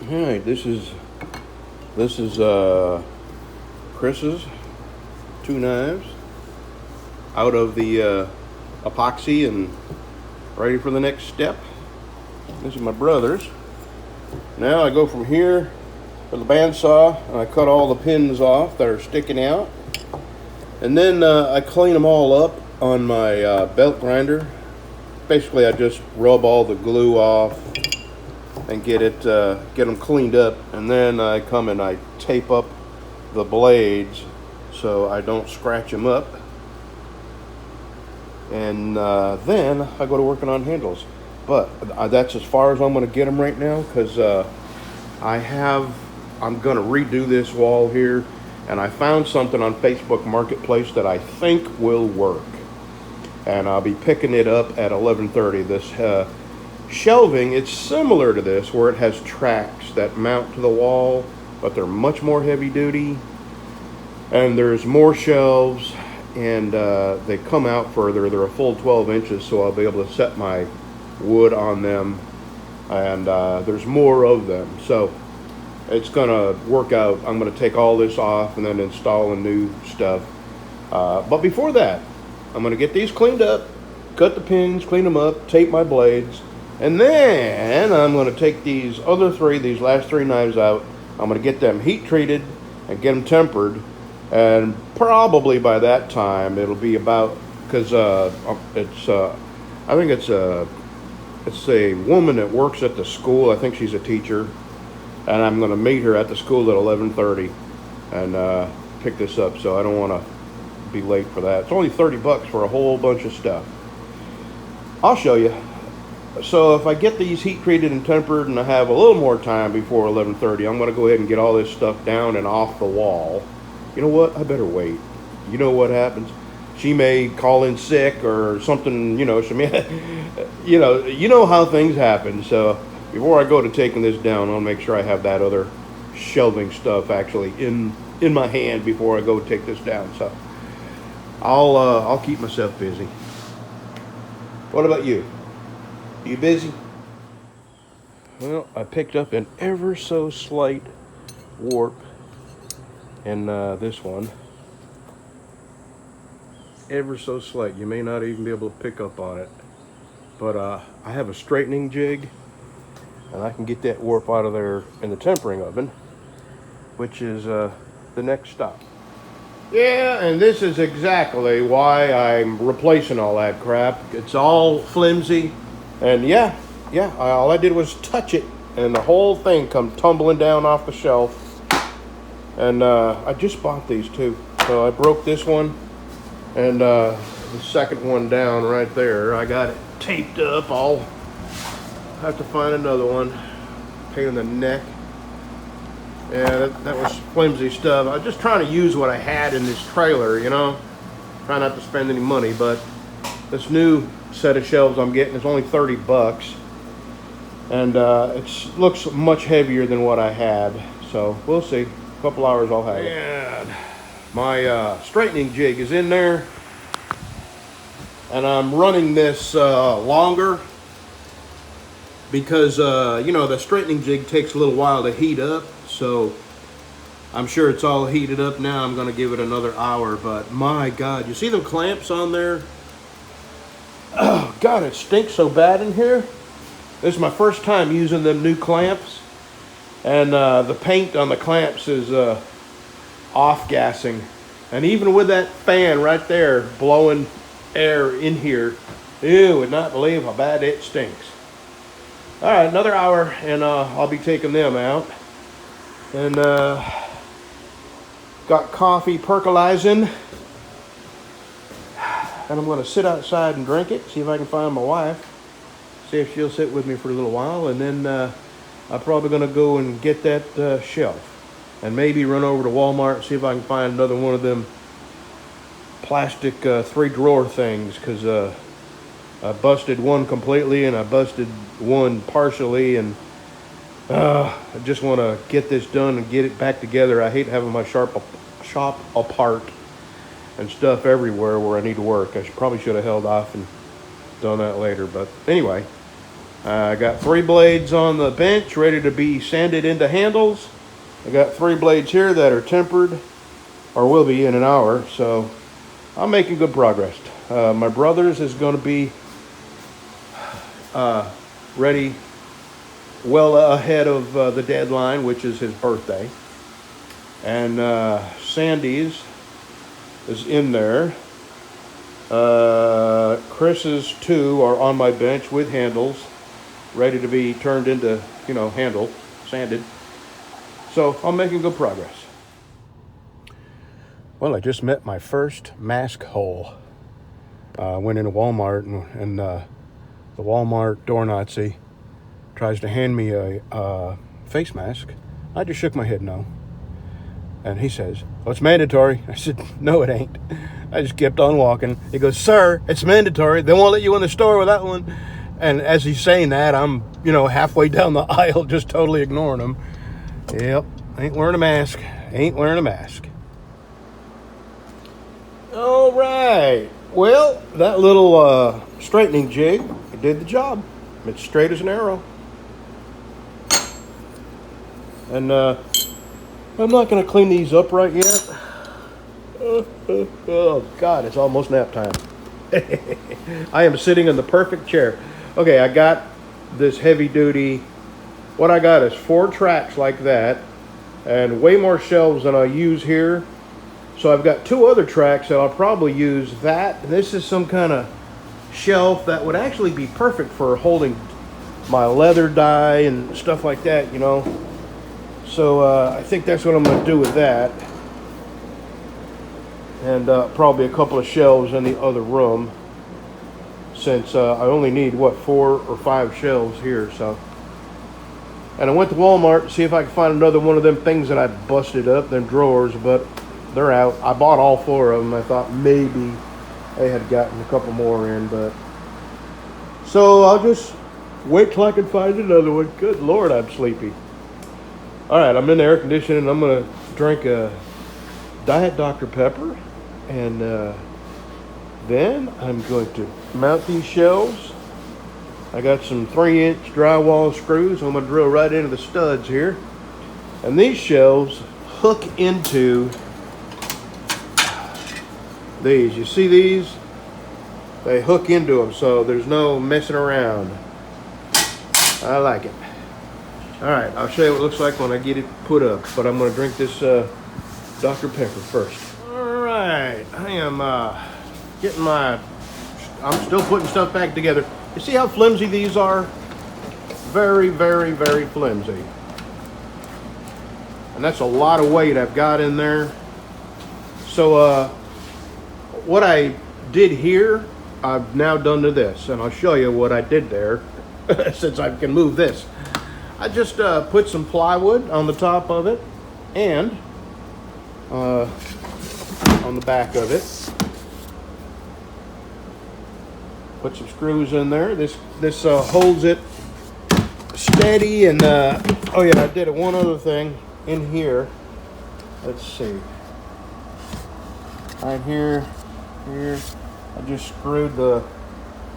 All right, this is Chris's two knives out of the epoxy and ready for the next step. This is my brother's. Now I go from here with the bandsaw and I cut all the pins off that are sticking out, and then I clean them all up on my belt grinder. Basically, I just rub all the glue off and get them cleaned up, and then I come and I tape up the blades so I don't scratch them up, and then I go to working on handles. But that's as far as I'm going to get them right now, because I'm going to redo this wall here, and I found something on Facebook Marketplace that I think will work, and I'll be picking it up at 11:30. This shelving, it's similar to this, where it has tracks that mount to the wall, but they're much more heavy duty, and there's more shelves, and they come out further. They're a full 12 inches, so I'll be able to set my wood on them, and there's more of them, so it's gonna work out. I'm gonna take all this off and then install a new stuff, but before that, I'm gonna get these cleaned up, cut the pins, clean them up, tape my blades, and then I'm going to take these last three knives out. I'm going to get them heat treated and get them tempered. And probably by that time, it'll be about, because I think it's a woman that works at the school. I think she's a teacher. And I'm going to meet her at the school at 11:30 and pick this up. So I don't want to be late for that. It's only $30 for a whole bunch of stuff. I'll show you. So if I get these heat treated and tempered and I have a little more time before 11:30, I'm going to go ahead and get all this stuff down and off the wall. You know what? I better wait. You know what happens? She may call in sick or something, she may, you know how things happen. So before I go to taking this down, I'll make sure I have that other shelving stuff actually in my hand before I go take this down. So I'll keep myself busy. What about you? You busy? Well, I picked up an ever so slight warp in this one. Ever so slight. You may not even be able to pick up on it. But I have a straightening jig, and I can get that warp out of there in the tempering oven, which is the next stop. Yeah, and this is exactly why I'm replacing all that crap. It's all flimsy. And yeah, all I did was touch it, and the whole thing come tumbling down off the shelf. And I just bought these too. So I broke this one, and the second one down right there, I got it taped up. I'll have to find another one. Pain in the neck. Yeah, that was flimsy stuff. I was just trying to use what I had in this trailer, Try not to spend any money, but this new set of shelves I'm getting is only $30, and it looks much heavier than what I had, so we'll see. A couple hours I'll have it. And my straightening jig is in there, and I'm running this longer because the straightening jig takes a little while to heat up, so I'm sure it's all heated up now. I'm going to give it another hour, but my God, you see them clamps on there? Oh, God, it stinks so bad in here. This is my first time using them new clamps. And the paint on the clamps is off-gassing. And even with that fan right there blowing air in here, you would not believe how bad it stinks. All right, another hour, and I'll be taking them out. And got coffee percolizing. And I'm going to sit outside and drink it, see if I can find my wife, see if she'll sit with me for a little while, and then I'm probably going to go and get that shelf, and maybe run over to Walmart, see if I can find another one of them plastic 3-drawer things, because I busted one completely, and I busted one partially, and I just want to get this done and get it back together. I hate having my shop apart and stuff everywhere where I need to work. Probably should have held off and done that later. But anyway, I got 3 blades on the bench ready to be sanded into handles. I got 3 blades here that are tempered, or will be in an hour, so I'm making good progress. My brother's is going to be ready well ahead of the deadline, which is his birthday. And Sandy's is in there. Chris's 2 are on my bench with handles, ready to be turned into, handle, sanded. So I'm making good progress. Well, I just met my first mask hole. I went into Walmart and the Walmart door Nazi tries to hand me a face mask. I just shook my head no. And he says, "Oh, it's mandatory." I said, "No, it ain't." I just kept on walking. He goes, "Sir, it's mandatory. They won't let you in the store with that one." And as he's saying that, I'm, halfway down the aisle just totally ignoring him. Yep, ain't wearing a mask. Ain't wearing a mask. All right. Well, that little straightening jig, it did the job. It's straight as an arrow. And I'm not going to clean these up right yet. Oh, God, it's almost nap time. I am sitting in the perfect chair. Okay, I got this heavy duty. What I got is 4 tracks like that and way more shelves than I use here. So I've got 2 other tracks that I'll probably use that. This is some kind of shelf that would actually be perfect for holding my leather dye and stuff like that, So I think that's what I'm going to do with that. And probably a couple of shelves in the other room, since I only need, 4 or 5 shelves here. So, and I went to Walmart to see if I could find another one of them things that I busted up, them drawers, but they're out. I bought all 4 of them. I thought maybe they had gotten a couple more in, but so I'll just wait till I can find another one. Good Lord, I'm sleepy. All right, I'm in the air conditioning. I'm gonna drink a Diet Dr. Pepper, and then I'm going to mount these shelves. I got some 3-inch drywall screws. I'm gonna drill right into the studs here, and these shelves hook into these. You see these? They hook into them, so there's no messing around. I like it. All right, I'll show you what it looks like when I get it put up, but I'm going to drink this Dr. Pepper first. All right, I am I'm still putting stuff back together. You see how flimsy these are? Very, very, very flimsy. And that's a lot of weight I've got in there. So what I did here, I've now done to this, and I'll show you what I did there since I can move this. I just put some plywood on the top of it and on the back of it. Put some screws in there. This holds it steady, and oh yeah, I did one other thing in here. Let's see. Right here, I just screwed the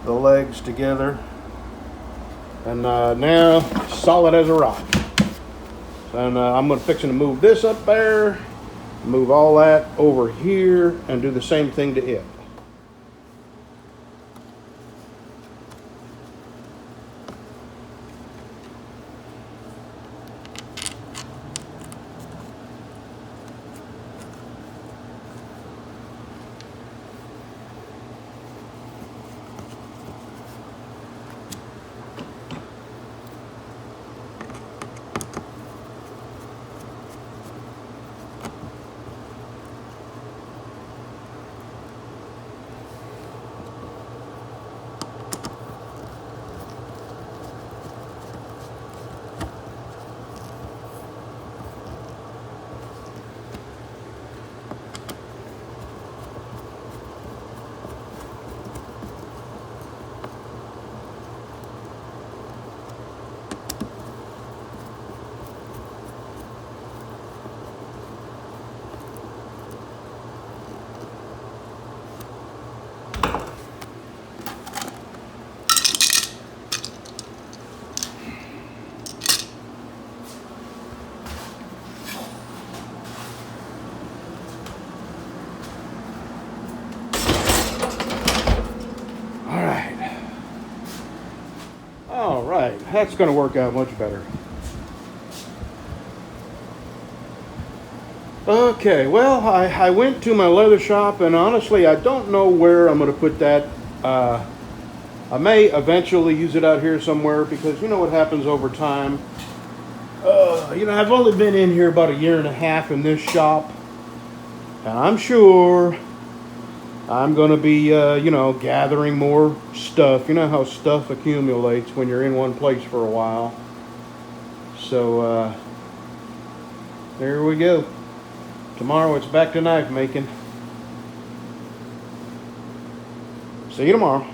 legs together, and now solid as a rock. And I'm fixing to move this up there, move all that over here, and do the same thing to it. All right, that's going to work out much better. Okay, well, I went to my leather shop, and honestly, I don't know where I'm going to put that. I may eventually use it out here somewhere because you know what happens over time. I've only been in here about a year and a half in this shop, and I'm sure I'm going to be, gathering more stuff. You know how stuff accumulates when you're in one place for a while. So, there we go. Tomorrow it's back to knife making. See you tomorrow.